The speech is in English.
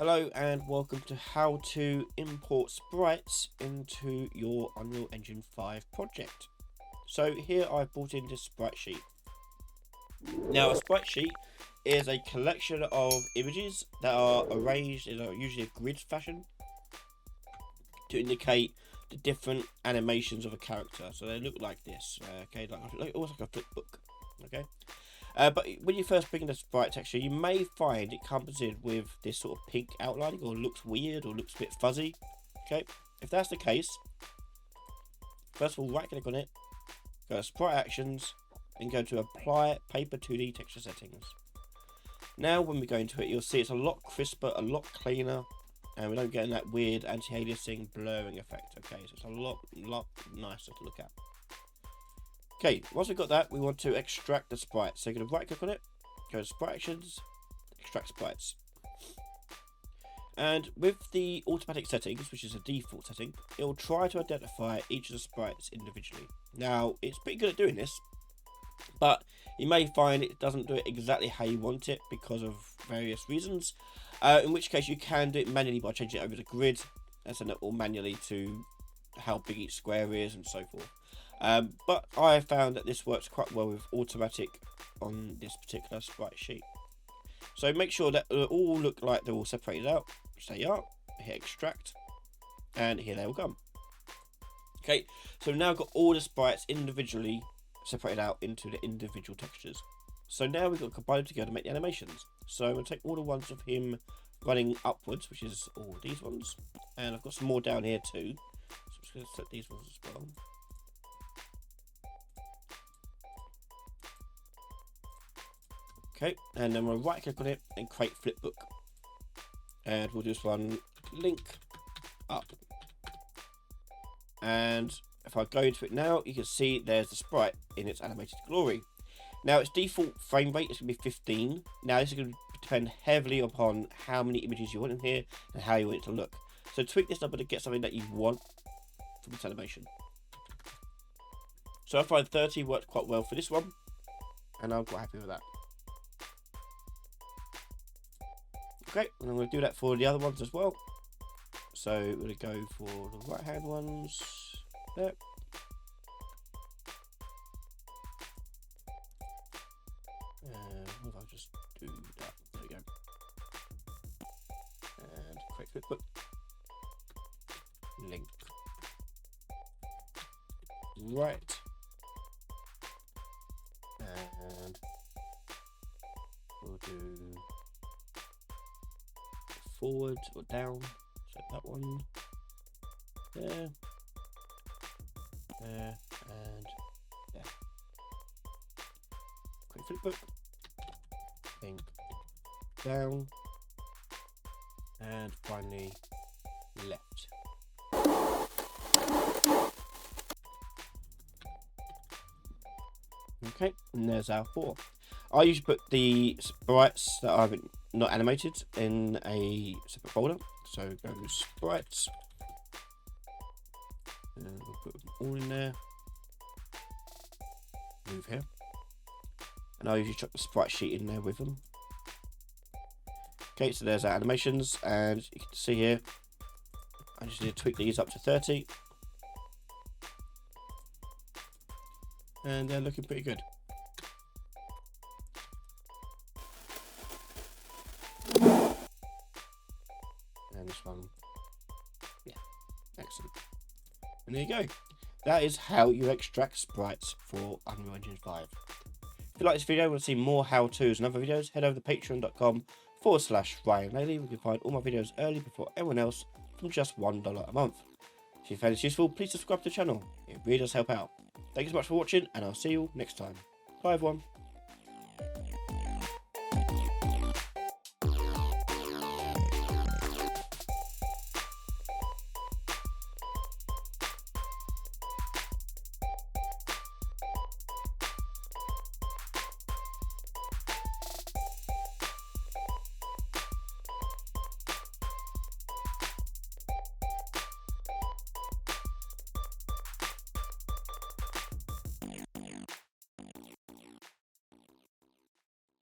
Hello and welcome to how to import sprites into your Unreal Engine 5 project. So here I've brought in this sprite sheet. Now a sprite sheet is a collection of images that are arranged in usually a grid fashion to indicate the different animations of a character. So they look like this, okay, almost like a flip book, okay. But when you first bring in the sprite texture, you may find it comes in with this sort of pink outlining, or looks weird, or looks a bit fuzzy. Okay, if that's the case, first of all, right click on it, go to Sprite Actions, and go to Apply Paper 2D Texture Settings. Now, when we go into it, you'll see it's a lot crisper, a lot cleaner, and we don't get that weird anti-aliasing blurring effect. Okay, so it's a lot nicer to look at. Okay, once we've got that, we want to extract the sprite. So you're going to right click on it, go to Sprite Actions, Extract Sprites. And with the automatic settings, which is a default setting, it will try to identify each of the sprites individually. Now, it's pretty good at doing this, but you may find it doesn't do it exactly how you want it because of various reasons. In which case, you can do it manually by changing it over to grid and send it all manually to how big each square is and so forth. But I found that this works quite well with automatic on this particular sprite sheet. So make sure that they all look like they're all separated out, which they are. Hit extract, and here they all come. Okay, so we've now got all the sprites individually separated out into the individual textures. So now we've got to combine them together to make the animations. So I'm going to take all the ones of him running upwards, which is all these ones, and I've got some more down here too. So I'm just going to set these ones as well. Okay, and then we'll right click on it and create flipbook. And we'll do this one, link up. And if I go into it now, you can see there's the sprite in its animated glory. Now its default frame rate is going to be 15. Now this is going to depend heavily upon how many images you want in here and how you want it to look. So tweak this number to get something that you want from this animation. So I find 30 worked quite well for this one, and I'm quite happy with that. Okay, and I'm going to do that for the other ones as well. So we're going to go for the right hand ones there. What if I just do that? There we go. And create flipbook. Link. Right. And we'll do forward or down, so that one there, and there. Quick flipbook, link down, and finally left. Okay, and there's our 4. I usually put the sprites that are not animated in a separate folder. So go to sprites, and we'll put them all in there. Move here, and I'll usually chuck the sprite sheet in there with them. Okay, so there's our animations, and you can see here, I just need to tweak these up to 30, and they're looking pretty good. And this one, yeah, excellent. And there you go. That is how you extract sprites for Unreal Engine 5. If you like this video and want to see more how-tos and other videos, head over to patreon.com/Ryan Laley. You can find all my videos early before everyone else from just $1 a month. If you found this useful, please subscribe to the channel. It really does help out. Thank you so much for watching, and I'll see you all next time. Bye everyone.